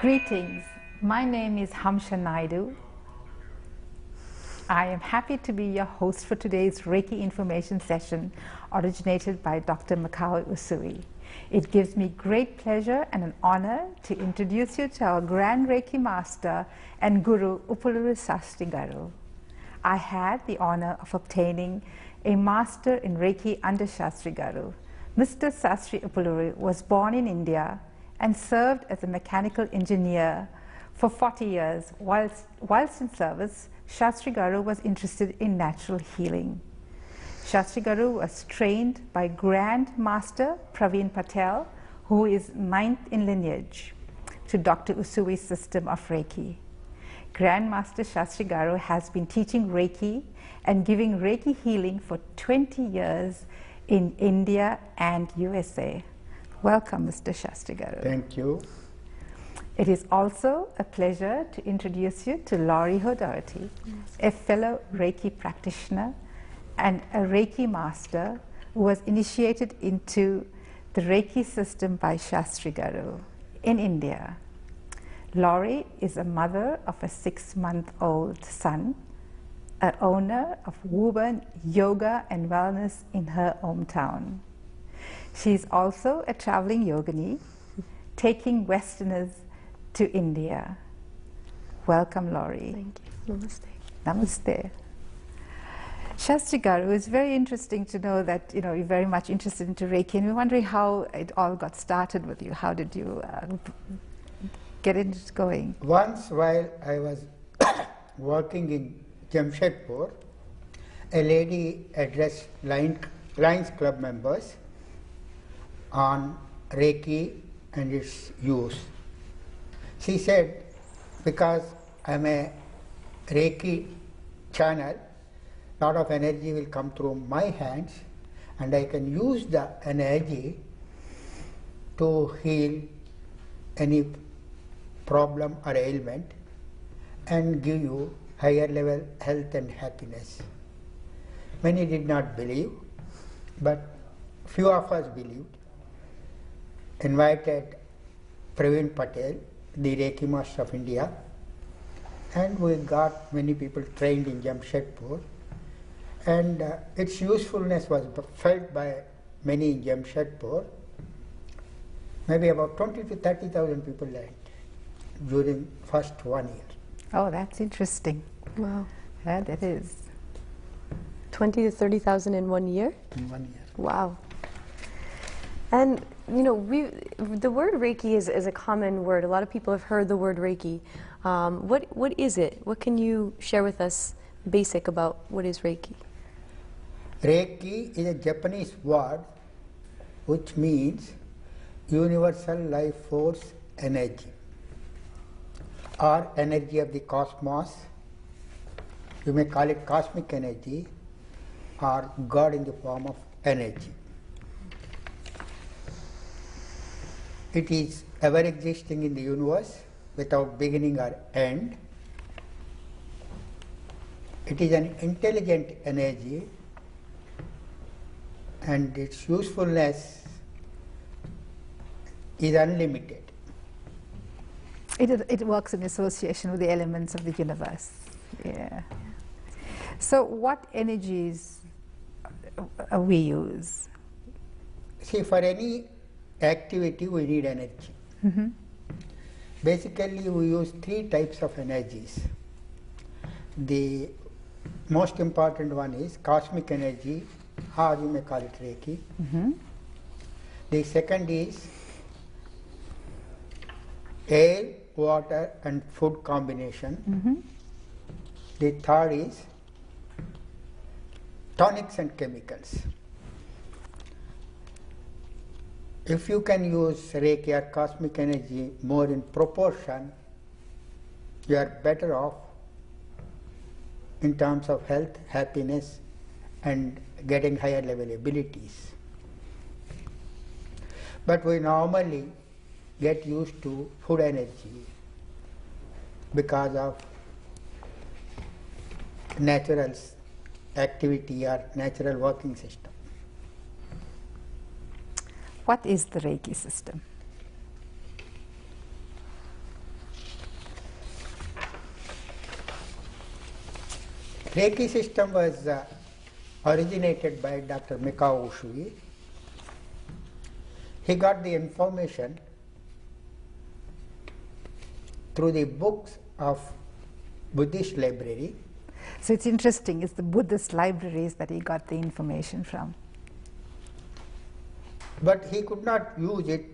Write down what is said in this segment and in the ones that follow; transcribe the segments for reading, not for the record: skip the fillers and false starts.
Greetings, my name is Hamsha Naidu. I am happy to be your host for today's Reiki information session originated by Dr. Mikao Usui. It gives me great pleasure and an honor to introduce you to our Grand Reiki Master and Guru Upuluru Sastri Garu. I had the honor of obtaining a Master in Reiki under Sastri Garu. Mr. Sastri Upuluru was born in India and served as a mechanical engineer for 40 years. Whilst in service, Sastri Garu was interested in natural healing. Sastri Garu was trained by Grand Master Praveen Patel, who is 9th in lineage, to Dr. Usui's system of Reiki. Grand Master Sastri Garu has been teaching Reiki and giving Reiki healing for 20 years in India and USA. Welcome, Mr. Sastri Garu. Thank you. It is also a pleasure to introduce you to Laurie O'Doherty, a fellow Reiki practitioner and a Reiki master who was initiated into the Reiki system by Sastri Garu in India. Laurie is a mother of a 6-month-old son, an owner of Woburn Yoga and Wellness in her hometown. She is also a traveling yogini, taking Westerners to India. Welcome, Laurie. Thank you. Namaste. Namaste. Sastri Garu, it's very interesting to know that you're very much interested into Reiki, and we're wondering how it all got started with you. How did you get it going? Once while I was working in Jamshedpur, a lady addressed Lions Club members on Reiki and its use. She said, because I'm a Reiki channel, a lot of energy will come through my hands and I can use the energy to heal any problem or ailment and give you higher level health and happiness. Many did not believe, but few of us believed. Invited Praveen Patel, the Reiki Master of India, and we got many people trained in Jamshedpur, and its usefulness was felt by many in Jamshedpur. Maybe about 20 to 30,000 people learned during first 1 year. Oh, that's interesting. Wow. Yeah, that is. 20 to 30,000 in 1 year? In 1 year. Wow. And the word Reiki is a common word. A lot of people have heard the word Reiki. What is it? What can you share with us basic about what is Reiki? Reiki is a Japanese word which means universal life force energy, or energy of the cosmos. You may call it cosmic energy or God in the form of energy. It is ever existing in the universe without beginning or end. It is an intelligent energy and its usefulness is unlimited. It works in association with the elements of the universe. Yeah. So what energies we use? See, for any activity we need energy. Mm-hmm. Basically we use 3 types of energies. The most important one is cosmic energy, or you may call it Reiki. Mm-hmm. The second is air, water and food combination. Mm-hmm. The third is tonics and chemicals. If you can use Reiki or cosmic energy more in proportion, you are better off in terms of health, happiness and getting higher level abilities. But we normally get used to food energy because of natural activity or natural working system. What is the Reiki system? Reiki system was originated by Dr. Mikao Usui. He got the information through the books of Buddhist library. So it's interesting, it's the Buddhist libraries that he got the information from. But he could not use it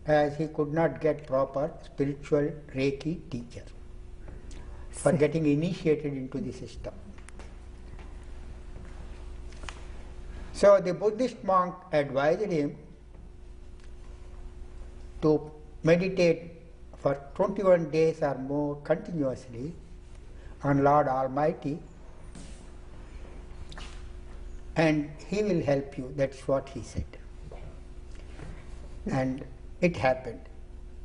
as he could not get proper spiritual Reiki teacher for getting initiated into the system. So the Buddhist monk advised him to meditate for 21 days or more continuously on Lord Almighty, and he will help you. That's what he said. And it happened.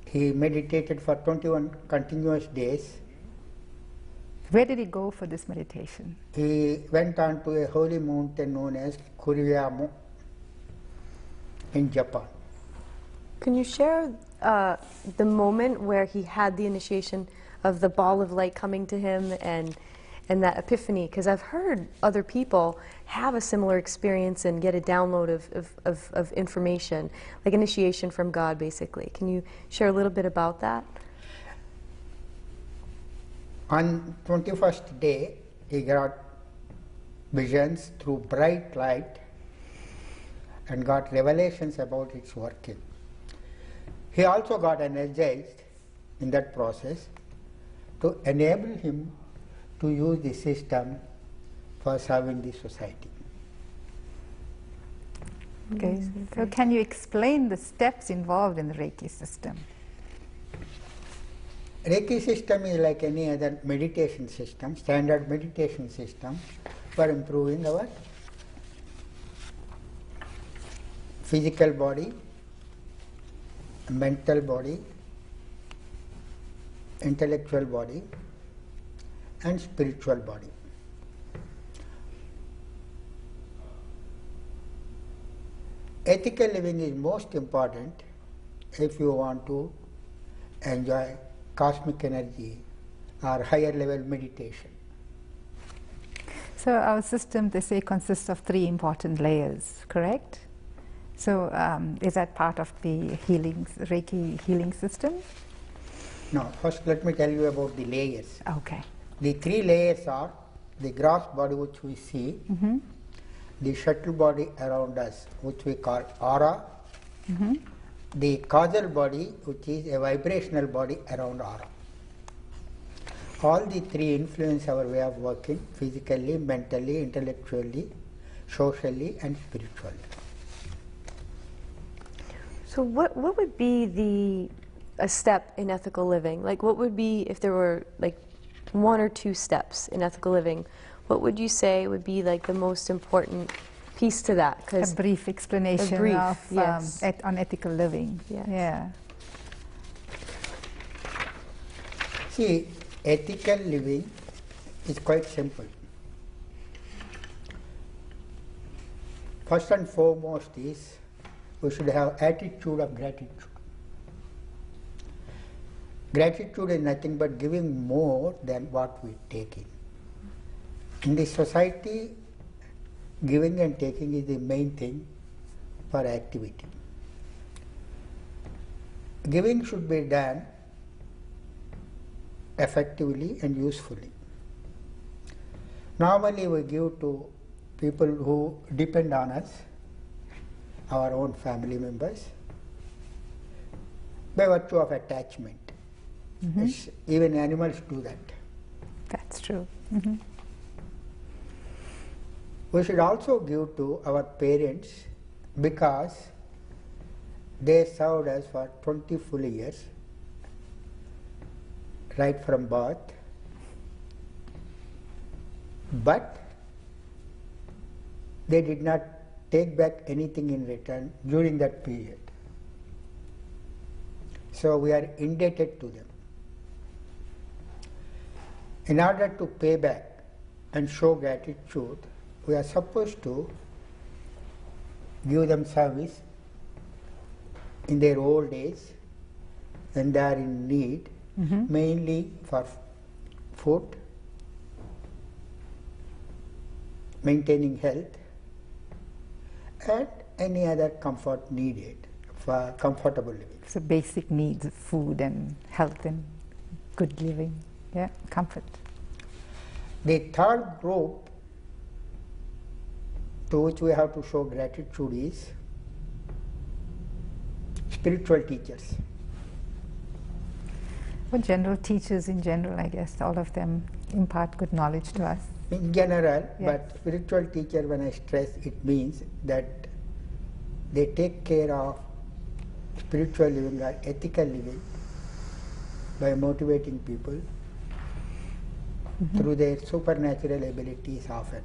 He meditated for 21 continuous days. Where did he go for this meditation? He went on to a holy mountain known as Kuriyama in Japan. Can you share the moment where he had the initiation of the ball of light coming to him and that epiphany? Because I've heard other people have a similar experience and get a download of information, like initiation from God, basically. Can you share a little bit about that? On 21st day, he got visions through bright light and got revelations about its working. He also got energized in that process to enable him to use the system for serving the society. Okay, so can you explain the steps involved in the Reiki system? Reiki system is like any other meditation system, standard meditation system for improving our physical body, mental body, intellectual body, and spiritual body. Ethical living is most important if you want to enjoy cosmic energy or higher level meditation. So our system, they say, consists of 3 important layers, correct? So is that part of the Reiki healing system? Now, first let me tell you about the layers. Okay. The 3 layers are the gross body which we see, the subtle body around us which we call aura, the causal body which is a vibrational body around aura. All the 3 influence our way of working physically, mentally, intellectually, socially and spiritually. So what would be a step in ethical living? Like what would be, if there were like 1 or 2 steps in ethical living, what would you say would be like the most important piece to that? A brief explanation of yes. on ethical living. Yes. Yeah. See, ethical living is quite simple. First and foremost is we should have attitude of gratitude. Gratitude is nothing but giving more than what we take in. In this society, giving and taking is the main thing for activity. Giving should be done effectively and usefully. Normally we give to people who depend on us, our own family members, by virtue of attachment. Even animals do that. That's true. We should also give to our parents because they served us for 20 full years, right from birth, but they did not take back anything in return during that period. So we are indebted to them. In order to pay back and show gratitude, we are supposed to give them service in their old age when they are in need, mainly for food, maintaining health, and any other comfort needed for comfortable living. So basic needs of food and health and good living, yeah, comfort. The third group to which we have to show gratitude is spiritual teachers. Well, general teachers in general, I guess, all of them impart good knowledge to us. In general, Yeah. but spiritual teacher, when I stress, it means that they take care of spiritual living or ethical living by motivating people through their supernatural abilities often.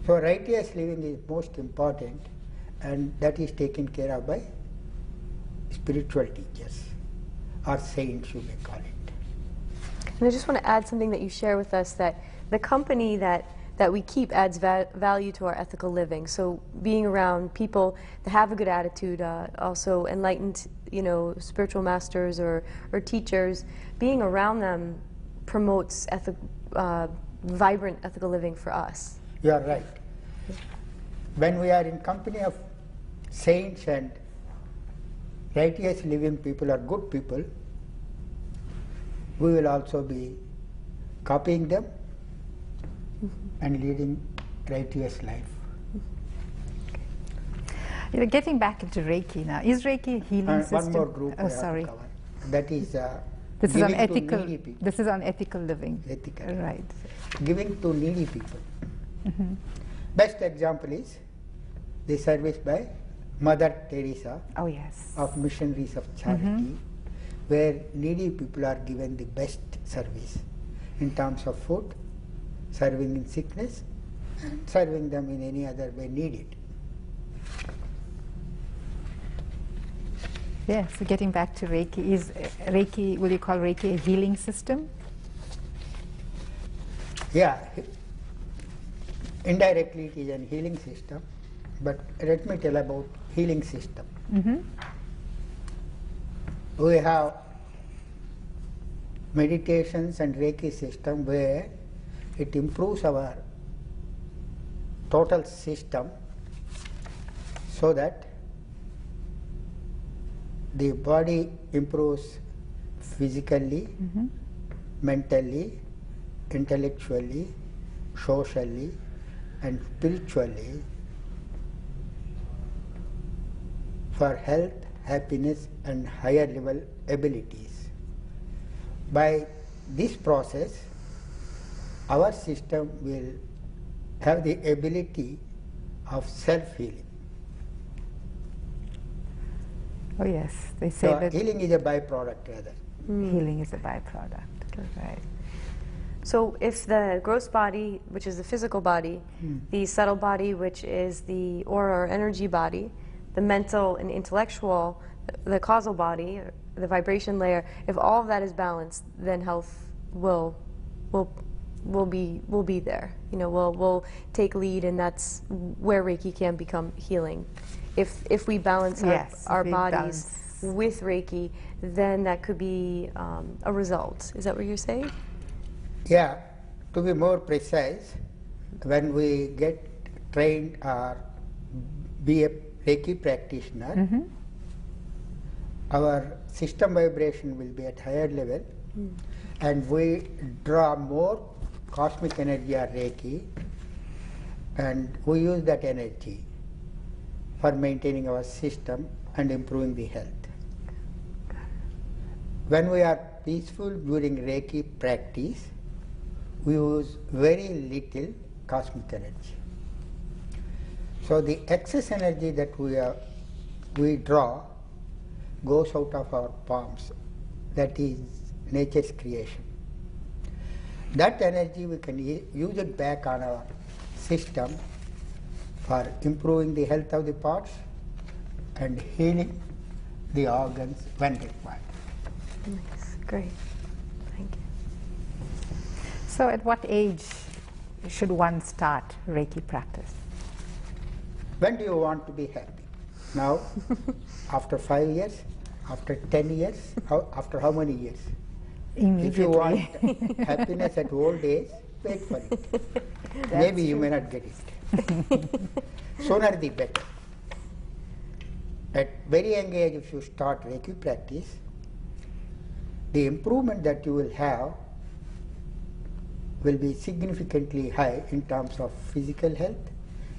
So righteous living is most important, and that is taken care of by spiritual teachers or saints, you may call it. And I just want to add something that you share with us, that the company that we keep adds value to our ethical living. So being around people that have a good attitude, also enlightened, spiritual masters or teachers, being around them promotes vibrant ethical living for us. You are right. When we are in company of saints and righteous living people or good people, we will also be copying them and leading righteous life. Getting back into Reiki now, is Reiki a healing system? One more group we have sorry. to cover. That is This is on giving to ethical. needy people. This is on ethical living. Ethical. Right. Giving to needy people. Best example is the service by Mother Teresa Oh yes. of Missionaries of Charity, where needy people are given the best service in terms of food, serving in sickness, and serving them in any other way needed. Yes. So getting back to Reiki, is Reiki? Will you call Reiki a healing system? Yeah, indirectly it is a healing system, but let me tell about healing system. We have meditations and Reiki system where it improves our total system so that the body improves physically, mentally, intellectually, socially, and spiritually for health, happiness, and higher level abilities. By this process, our system will have the ability of self-healing. Oh yes. They say So that healing is a byproduct rather. healing is a byproduct. Right. So if the gross body, which is the physical body, the subtle body, which is the aura or energy body, the mental and intellectual, the causal body, the vibration layer, if all of that is balanced, then health will be there. We'll take lead, and that's where Reiki can become healing. If we balance our bodies with Reiki, then that could be a result. Is that what you're saying? Yeah, to be more precise, when we get trained or be a Reiki practitioner, our system vibration will be at higher level, and we draw more cosmic energy or Reiki, and we use that energy for maintaining our system and improving the health. When we are peaceful during Reiki practice, we use very little cosmic energy. So the excess energy that we draw goes out of our palms. That is nature's creation. That energy we can use it back on our system for improving the health of the parts and healing the organs when required. Nice, great, thank you. So at what age should one start Reiki practice? When do you want to be happy? Now, after 5 years, after 10 years, after how many years? Immediately. If you want happiness at old age, wait for it. Maybe you may not get it. Sooner the better. At very young age, if you start Reiki practice, the improvement that you will have will be significantly high in terms of physical health,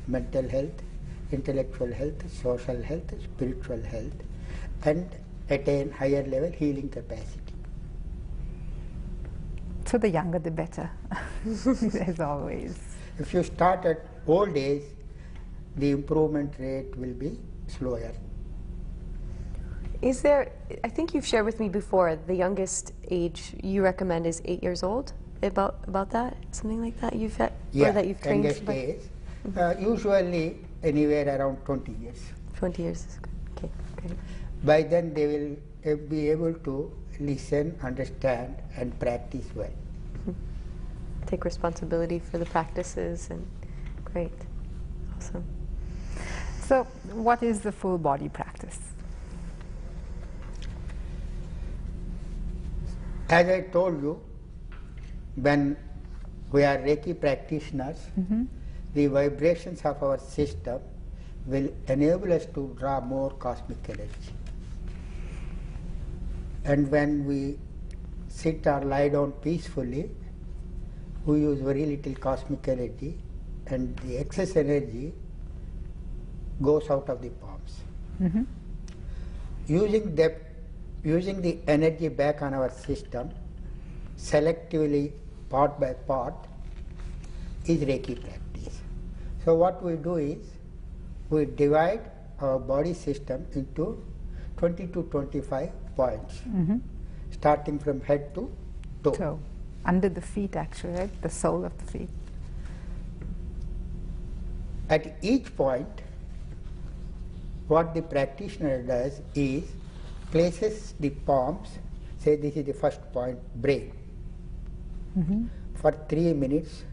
mental health, intellectual health, social health, spiritual health, and attain higher level healing capacity. So the younger the better, as always. If you start at old age, the improvement rate will be slower. Is there, I think you've shared with me before, the youngest age you recommend is 8 years old? About that? Something like that you've had? Yeah, or that you've trained youngest age. Usually anywhere around 20 years. 20 years is good. Okay, great. By then they will be able to listen, understand, and practice well. Take responsibility for the practices, and great. Awesome. So what is the full body practice? As I told you, when we are Reiki practitioners, the vibrations of our system will enable us to draw more cosmic energy. And when we sit or lie down peacefully, we use very little cosmic energy, and the excess energy goes out of the palms. Using the energy back on our system, selectively, part by part, is Reiki practice. So what we do is, we divide our body system into 20 to 25 points, starting from head to toe. So under the feet, actually, right? The sole of the feet. At each point, what the practitioner does is places the palms, say this is the first point, brain, for 3 minutes,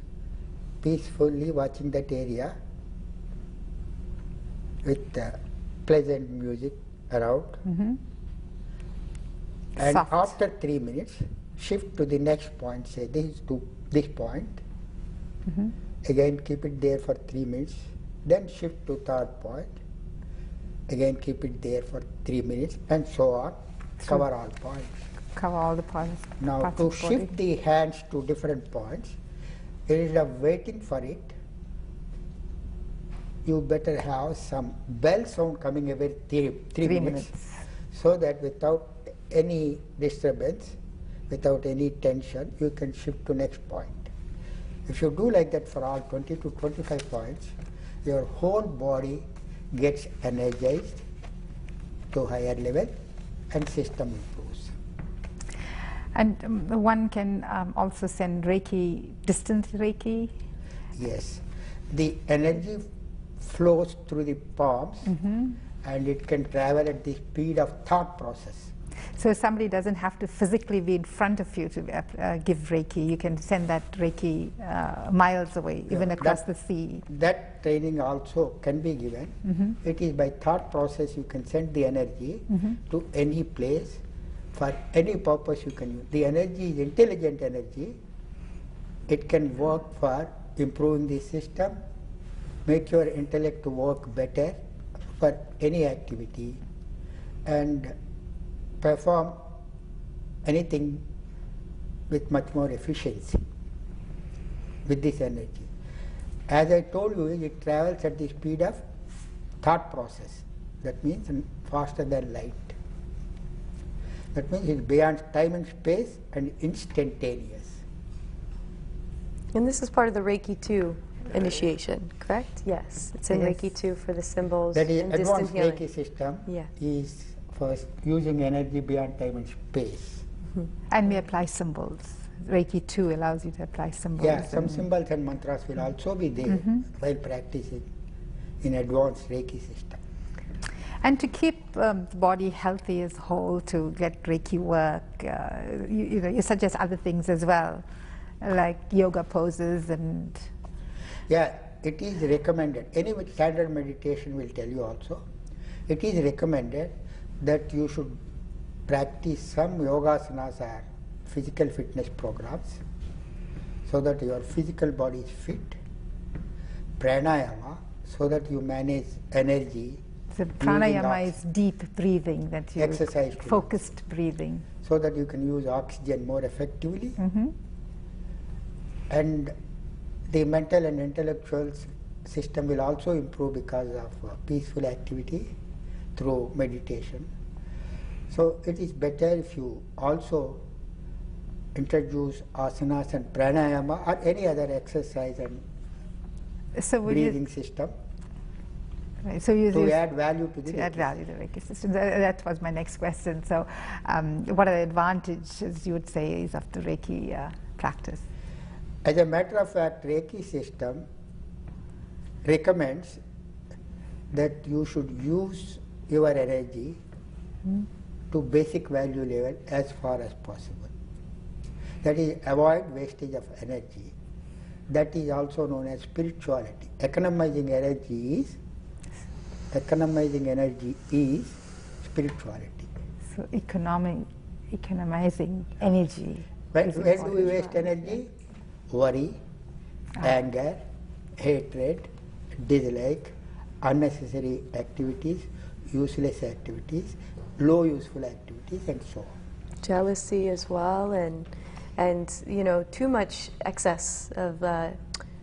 peacefully watching that area with pleasant music around. And Soft. after 3 minutes, shift to the next point, say this is to this point. Again keep it there for 3 minutes, then shift to third point. Again keep it there for 3 minutes, and so on. Cover all points. Cover all the points. Now parts to of the body. shift the hands to different points, instead of waiting for it, you better have some bell sound coming every three minutes, so that without any disturbance, without any tension, you can shift to next point. If you do like that for all 20 to 25 points, your whole body gets energized to higher level and system improves. And one can also send Reiki, distant Reiki? Yes. The energy flows through the palms, and it can travel at the speed of thought process. So somebody doesn't have to physically be in front of you to give Reiki. You can send that Reiki miles away, even across the sea. That training also can be given. It is by thought process you can send the energy to any place for any purpose you can use. The energy is intelligent energy. It can work for improving the system, make your intellect to work better for any activity, and perform anything with much more efficiency with this energy. As I told you, it travels at the speed of thought process. That means faster than light. That means it's beyond time and space and instantaneous. And this is part of the Reiki 2 initiation, correct? Yes, it's in Yes. Reiki 2 for the symbols That is and distant advanced healing. Reiki system Yeah. is for using energy beyond time and space. And we apply symbols. Reiki 2 allows you to apply symbols. Yeah, some and- symbols and mantras will also be there while practicing in advanced Reiki system. And to keep the body healthy as whole, to get Reiki work, you suggest other things as well, like yoga poses and... Yeah, it is recommended. Any standard meditation will tell you also. It is recommended that you should practice some yogasanas or physical fitness programs. so that your physical body is fit. Pranayama, so that you manage energy. So pranayama is deep breathing, that you exercise, focused breathing. So that you can use oxygen more effectively. And the mental and intellectual system will also improve because of peaceful activity through meditation. So it is better if you also introduce asanas and pranayama or any other exercise and breathing system. Right, so you to add value to the Reiki. Add value to the Reiki system. That was my next question. So what are the advantages, you would say, is of the Reiki practice? As a matter of fact, Reiki system recommends that you should use your energy to basic value level as far as possible. That is, avoid wastage of energy. That is also known as spirituality. Economizing energy is spirituality. So economizing energy. When do we waste energy? Worry, anger, hatred, dislike, unnecessary activities, useless activities, low useful activities, and so on. Jealousy as well, and you know, too much excess of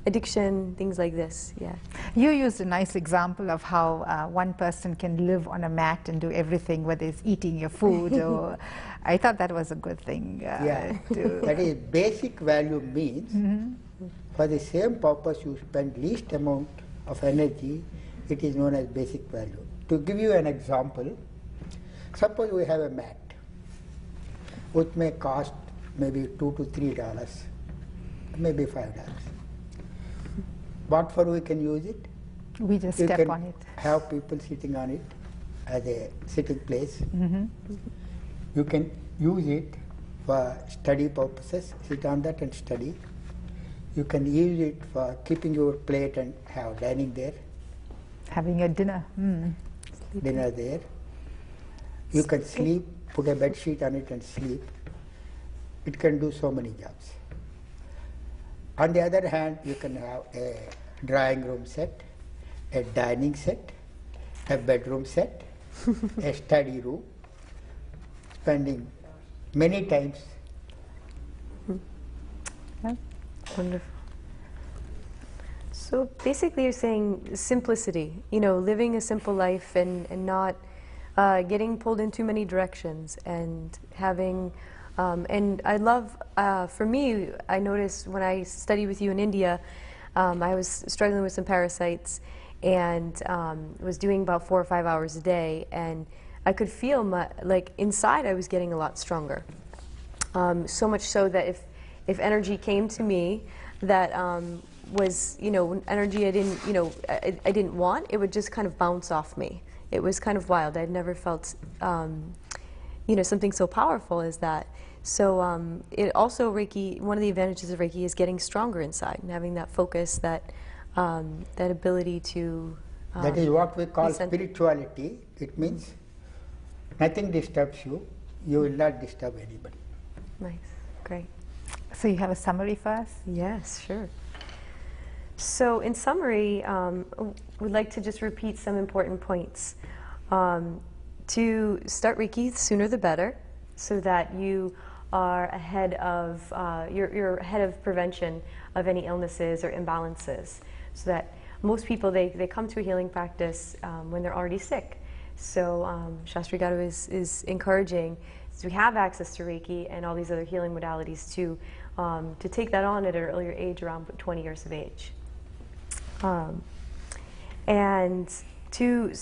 addiction, things like this. Yeah. You used a nice example of how one person can live on a mat and do everything, whether it's eating your food or. I thought that was a good thing. That is, basic value means for the same purpose you spend least amount of energy. It is known as basic value. To give you an example, suppose we have a mat which may cost maybe $2 to $3, maybe $5. What for we can use it? We just step on it. Have people sitting on it as a sitting place. You can use it for study purposes, sit on that and study. You can use it for keeping your plate and have dining there. Having a dinner. Dinner there. You can sleep, put a bed sheet on it and sleep. It can do so many jobs. On the other hand, you can have a drawing room set, a dining set, a bedroom set, a study room, spending many times. Wonderful. So basically you're saying simplicity, you know, living a simple life and not getting pulled in too many directions, and having, and I love, for me, I noticed when I studied with you in India, I was struggling with some parasites and was doing about 4 or 5 hours a day, and I could feel like inside I was getting a lot stronger. So much so that if energy came to me that was, you know, energy I didn't, you know, I didn't want, it would just kind of bounce off me. It was kind of wild. I'd never felt, you know, something so powerful as that. So it also, Reiki, one of the advantages of Reiki is getting stronger inside and having that focus, that that ability to that is what we call spirituality. It means nothing disturbs you, you will not disturb anybody. Nice, great. So you have a summary for us? Yes, sure. So in summary, we'd like to just repeat some important points. To start Reiki, the sooner the better, so that you are ahead of, you're ahead of prevention of any illnesses or imbalances. So that most people, they come to a healing practice when they're already sick. So Shastri Garu is encouraging, so we have access to Reiki and all these other healing modalities to take that on at an earlier age, around 20 years of age. And to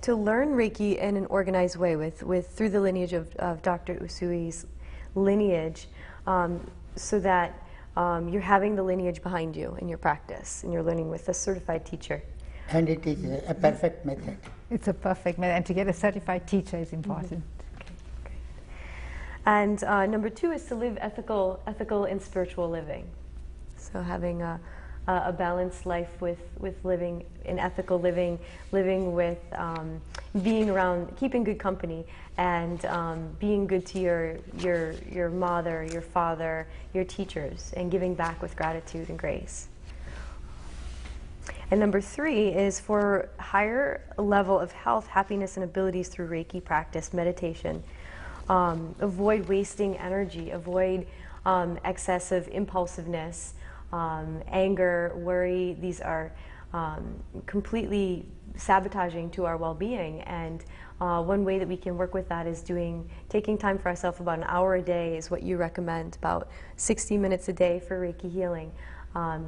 learn Reiki in an organized way through the lineage of Dr. Usui's lineage, so that you're having the lineage behind you in your practice, and you're learning with a certified teacher. And it is a perfect method. It's a perfect method, and to get a certified teacher is important. Okay, great. And number 2 is to live ethical and spiritual living. So having a balanced life with living in ethical living with being around, keeping good company, and being good to your mother, your father, your teachers, and giving back with gratitude and grace. And number 3 is for higher level of health, happiness, and abilities through Reiki practice, meditation. Avoid wasting energy, avoid excessive impulsiveness, anger, worry. These are completely sabotaging to our well-being, and one way that we can work with that is taking time for ourselves. About an hour a day is what you recommend, about 60 minutes a day for Reiki healing,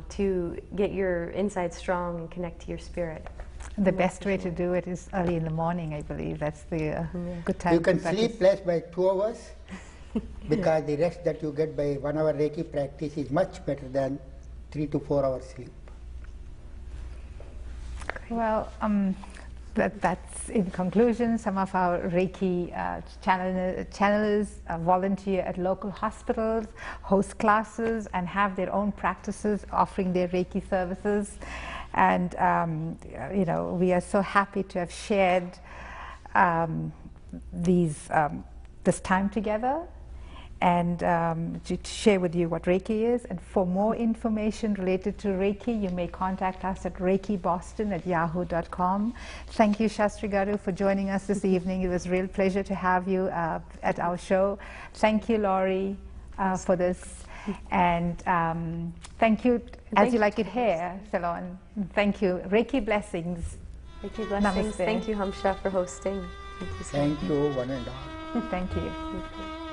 to get your insides strong and connect to your spirit. The best way to do it is early in the morning, I believe. That's the good time You can to practice. sleep less by 2 hours because the rest that you get by 1 hour Reiki practice is much better than 3 to 4 hours sleep. Well, that's in conclusion. Some of our Reiki channelers volunteer at local hospitals, host classes, and have their own practices offering their Reiki services. And you know, we are so happy to have shared this time together, and to share with you what Reiki is. And for more information related to Reiki, you may contact us at reikiboston@yahoo.com. Thank you, Shastri Garu, for joining us this evening. It was a real pleasure to have you at our show. Thank you, Laurie, for this. And thank you, as you like it here, Salon. Thank you. Reiki blessings. Reiki blessings. Namaste. Thank you, Hamsha, for hosting. Thank you so Thank you, one and all. Thank you. Thank you.